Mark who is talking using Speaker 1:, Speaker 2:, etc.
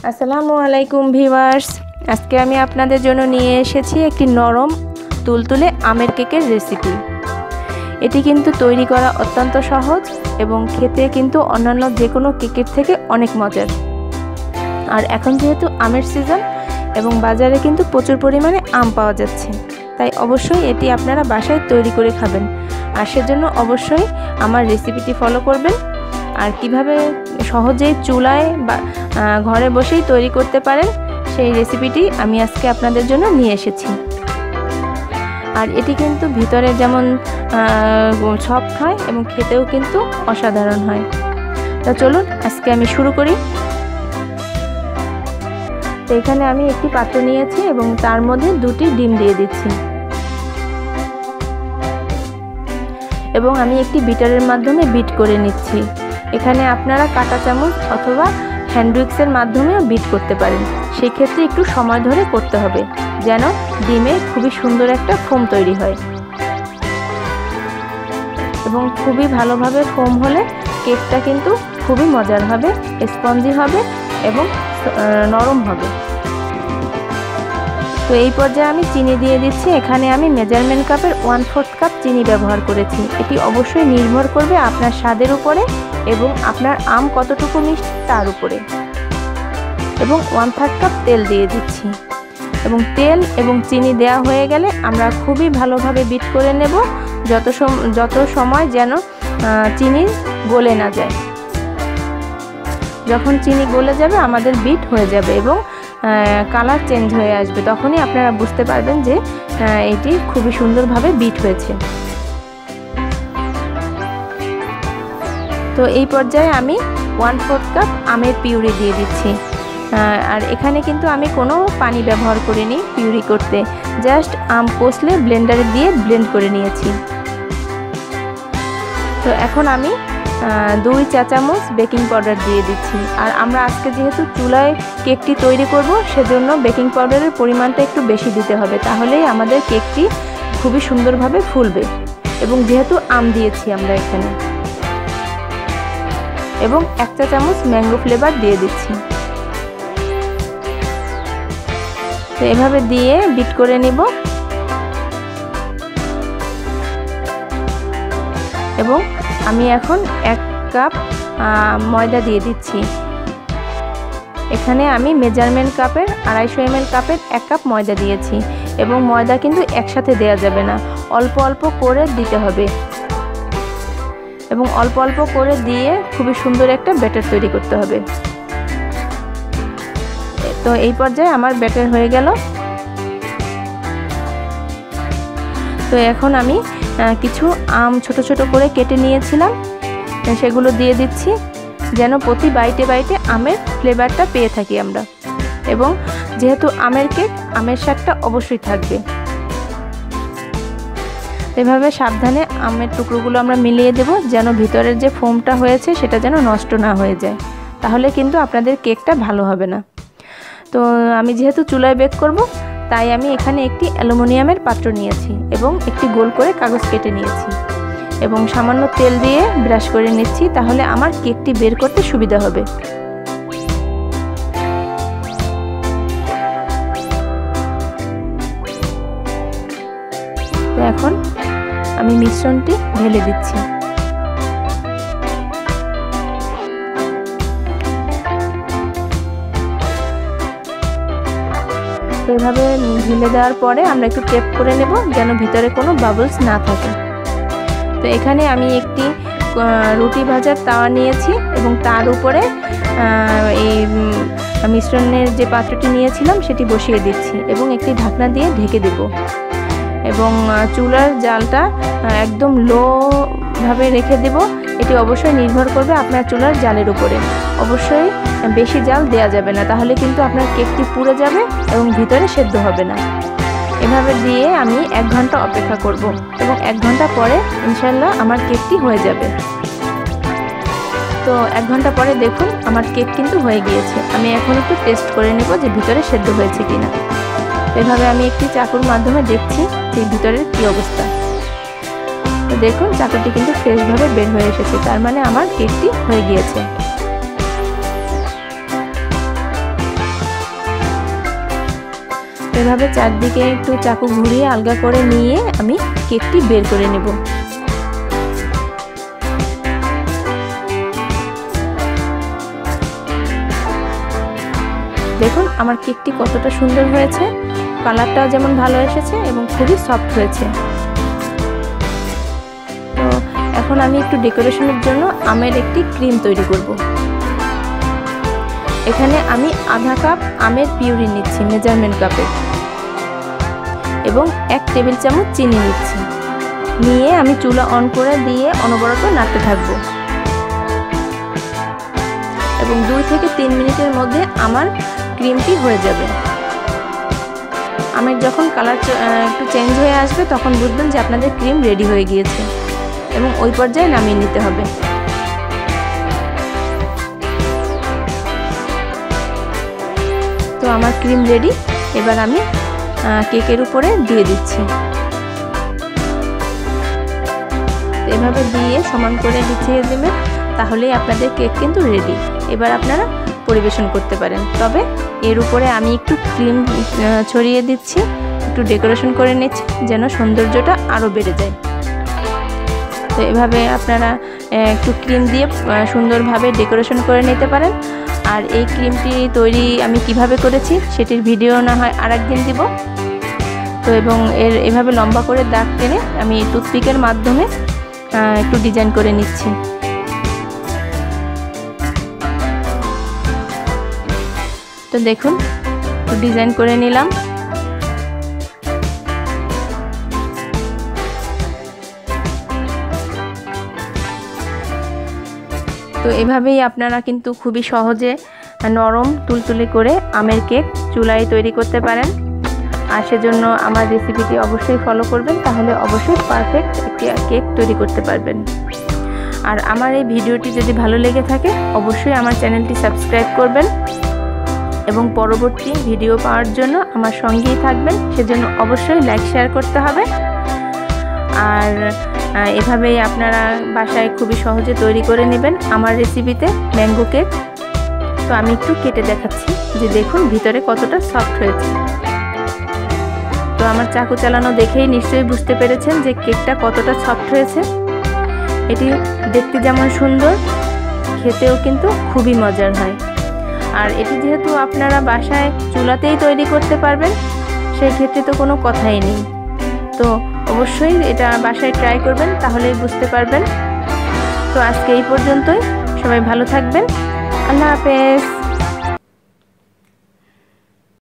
Speaker 1: আসসালামু আলাইকুম ভিউয়ার্স, আজকে আমি আপনাদের জন্য নিয়ে এসেছি একটি নরম তুলতুলে আমের কেকের রেসিপি। এটি কিন্তু তৈরি করা অত্যন্ত সহজ এবং খেতে কিন্তু অন্যান্য যে কোনো কেকের থেকে অনেক মজার। আর এখন যেহেতু আমের সিজন এবং বাজারে কিন্তু প্রচুর পরিমাণে আম পাওয়া যাচ্ছে, তাই অবশ্যই এটি আপনারা বাসায় তৈরি করে খাবেন। আর সেজন্য অবশ্যই আমার রেসিপিটি ফলো করবেন। আর কিভাবে সহজেই চুলায় বা ঘরে বসেই তৈরি করতে পারেন সেই রেসিপিটি আমি আজকে আপনাদের জন্য নিয়ে এসেছি। আর এটি কিন্তু ভিতরে যেমন সফট হয় এবং খেতেও কিন্তু অসাধারণ হয়। তো চলুন আজকে আমি শুরু করি। তো এখানে আমি একটি পাত্র নিয়েছি এবং তার মধ্যে 2টি ডিম দিয়ে দিচ্ছি এবং আমি একটি বিটারের মাধ্যমে বিট করে নিচ্ছি। এখানে আপনারা কাঁটা চামচ অথবা হ্যান্ড উইক্সের মাধ্যমেও বিট করতে পারেন। সেই ক্ষেত্রে একটু সময় ধরে করতে হবে যেন ডিমে খুবই সুন্দর একটা ফোম তৈরি হয় এবং খুবই ভালোভাবে ফোম হলে কেকটা কিন্তু খুবই মজার হবে, স্পঞ্জি হবে এবং নরম হবে। তো এই পর্যায়ে আমি চিনি দিয়ে দিচ্ছি। এখানে আমি মেজারমেন্ট কাপের 1/4 কাপ চিনি ব্যবহার করেছি। এটি অবশ্যই নির্ভর করবে আপনার স্বাদের উপরে এবং আপনার আম কতটুকু মিষ্টি তার উপরে। এবং 1/3 কাপ তেল দিয়ে দিচ্ছি এবং তেল এবং চিনি দেওয়া হয়ে গেলে আমরা খুবই ভালোভাবে বিট করে নেব যত সময় যেন চিনি গলে না যায়। যখন চিনি গলে যাবে আমাদের বিট হয়ে যাবে এবং কালার চেঞ্জ হয়ে আসবে, তখনই আপনারা বুঝতে পারবেন যে এটি খুবই সুন্দরভাবে বিট হয়েছে। তো এই পর্যায়ে আমি 1/4 কাপ আমের পিউরি দিয়ে দিচ্ছি। আর এখানে কিন্তু আমি কোনো পানি ব্যবহার করিনি পিউরি করতে, জাস্ট আম কষলে ব্লেন্ডারে দিয়ে ব্লেন্ড করে নিয়েছি। তো এখন আমি 2 চা চামচ বেকিং পাউডার দিয়ে দিচ্ছি। আর আমরা আজকে যেহেতু চুলায় কেকটি তৈরি করব সেজন্য বেকিং পাউডারের পরিমাণটা একটু বেশি দিতে হবে, তাহলেই আমাদের কেকটি খুবই সুন্দরভাবে ফুলবে। এবং যেহেতু আম দিয়েছি আমরা এখানে, এবং 1 চা চামচ ম্যাঙ্গো ফ্লেভার দিয়ে দিচ্ছি। তো এভাবে দিয়ে বিট করে নিব এবং আমি এখন 1 কাপ ময়দা দিয়ে দিচ্ছি। এখানে আমি মেজারমেন্ট কাপের 250 ml কাপের 1 কাপ ময়দা দিয়েছি এবং ময়দা কিন্তু একসাথে দেওয়া যাবে না, অল্প অল্প করে দিতে হবে এবং অল্প অল্প করে দিয়ে খুবই সুন্দর একটা ব্যাটার তৈরি করতে হবে। তো এই পর্যায়ে আমার ব্যাটার হয়ে গেল। তো এখন আমি কিছু আম ছোট ছোট করে কেটে নিয়েছিলাম, সেগুলো দিয়ে দিচ্ছি যেন প্রতি বাইটে বাইটে আমের ফ্লেভারটা পেয়ে থাকি আমরা। এবং যেহেতু আমের কেক, আমের স্বাদটা অবশ্যই থাকবে। এভাবে সাবধানে আমের টুকরোগুলো আমরা মিলিয়ে দেব যেন ভিতরের যে ফোমটা হয়েছে সেটা যেন নষ্ট না হয়ে যায়, তাহলে কিন্তু আপনাদের কেকটা ভালো হবে না। তো আমি যেহেতু চুলায় বেক করব তাই আমি এখানে একটি অ্যালুমিনিয়ামের পাত্র নিয়েছি এবং একটি গোল করে কাগজ কেটে নিয়েছি এবং সামান্য তেল দিয়ে ব্রাশ করে নিচ্ছি, তাহলে আমার কেকটি বের করতে সুবিধা হবে। তো এখন আমি মিশ্রণটি ঢেলে দিচ্ছি। এভাবে ঢেলে দেওয়ার পরে আমরা একটু টেপ করে নেব যেন ভিতরে কোনো বাবলস না থাকে। তো এখানে আমি একটি রুটি ভাজার তাওয়া নিয়েছি এবং তার উপরে এই মিশ্রণের যে পাত্রটি নিয়েছিলাম সেটি বসিয়ে দিচ্ছি এবং একটি ঢাকনা দিয়ে ঢেকে দেব এবং চুলার জালটা একদম লোভাবে রেখে দেব। এটি অবশ্যই নির্ভর করবে আপনার চুলার জালের উপরে। অবশ্যই বেশি জাল দেওয়া যাবে না, তাহলে কিন্তু আপনার কেকটি পুড়ে যাবে এবং ভিতরে সেদ্ধ হবে না। এভাবে দিয়ে আমি 1 ঘন্টা অপেক্ষা করব এবং 1 ঘন্টা পরে ইনশাল্লাহ আমার কেকটি হয়ে যাবে। তো 1 ঘন্টা পরে দেখুন আমার কেক কিন্তু হয়ে গিয়েছে। আমি এখন একটু টেস্ট করে নেব যে ভিতরে সেদ্ধ হয়েছে কিনা। এভাবে আমি একটি চাকুর মাধ্যমে দেখছি যে ভিতরের কী অবস্থা। তো দেখুন চাকুটি কিন্তু ফ্রেশভাবে বের হয়ে এসেছে, তার মানে আমার কেকটি হয়ে গিয়েছে। এভাবে চারদিকে একটু চাকু ঘুরিয়ে আলগা করে নিয়ে আমি কেকটি বের করে নেব। দেখুন আমার কেকটি কতটা সুন্দর হয়েছে, কালারটাও যেমন ভালো এসেছে এবং খুবই সফট হয়েছে। তো এখন আমি একটু ডেকোরেশনের জন্য আমের একটি ক্রিম তৈরি করব। এখানে আমি আধা কাপ আমের পিউরি নিচ্ছি মেজারমেন্ট কাপে এবং 1 টেবিল চামচ চিনি নিচ্ছি। নিয়ে আমি চুলা অন করে দিয়ে অনবরত নাড়তে থাকবো এবং 2 থেকে 3 মিনিটের মধ্যে আমার ক্রিমটি হয়ে যাবে। আমের যখন কালার একটু চেঞ্জ হয়ে আসবে তখন বুঝবেন যে আপনাদের ক্রিম রেডি হয়ে গিয়েছে এবং ওই পর্যায়ে নামিয়ে নিতে হবে। তো আমার ক্রিম রেডি, এবার আমি কেকের উপরে দিয়ে দিচ্ছি। এভাবে দিয়ে সমান করে বিছিয়ে দেবেন, তাহলেই আপনাদের কেক কিন্তু রেডি। এবার আপনারা পরিবেশন করতে পারেন। তবে এর উপরে আমি একটু ক্রিম ছড়িয়ে দিচ্ছি, একটু ডেকোরেশন করে নিচ্ছি যেন সৌন্দর্যটা আরও বেড়ে যায়। তো এভাবে আপনারা একটু ক্রিম দিয়ে সুন্দরভাবে ডেকোরেশন করে নিতে পারেন। আর এই ক্রিমটি তৈরি আমি কিভাবে করেছি সেটির ভিডিও না হয় আরেকদিন দিব। তো এবং এভাবে লম্বা করে দাগ টেনে আমি টুথপিকের মাধ্যমে একটু ডিজাইন করে নিচ্ছি। তো দেখুন একটু ডিজাইন করে নিলাম। তো এভাবেই আপনারা কিন্তু খুবই সহজে নরম তুলতুলে করে আমের কেক চুলায় তৈরি করতে পারেন। আর সেজন্য আমার রেসিপিটি অবশ্যই ফলো করবেন, তাহলে অবশ্যই পারফেক্ট একটি কেক তৈরি করতে পারবেন। আর আমার এই ভিডিওটি যদি ভালো লেগে থাকে অবশ্যই আমার চ্যানেলটি সাবস্ক্রাইব করবেন এবং পরবর্তী ভিডিও পাওয়ার জন্য আমার সঙ্গেই থাকবেন। সেজন্য অবশ্যই লাইক শেয়ার করতে হবে। আর এভাবেই আপনারা বাসায় খুবই সহজে তৈরি করে নেবেন আমার রেসিপিতে ম্যাঙ্গো কেক। তো আমি একটু কেটে দেখাচ্ছি যে দেখুন ভিতরে কতটা সফট হয়েছে। তো আমার চাকু চালানো দেখেই নিশ্চয়ই বুঝতে পেরেছেন যে কেকটা কতটা সফট হয়েছে। এটি দেখতে যেমন সুন্দর, খেতেও কিন্তু খুবই মজার হয়। আর এটি যেহেতু আপনারা বাসায় চুলাতেই তৈরি করতে পারবেন, সেই ক্ষেত্রে তো কোনো কথাই নেই। তো অবশ্যই এটা বাসায় ট্রাই করবেন, তাহলেই বুঝতে পারবেন। তো আজকে এই পর্যন্তই, সবাই ভালো থাকবেন। আল্লাহ হাফেজ।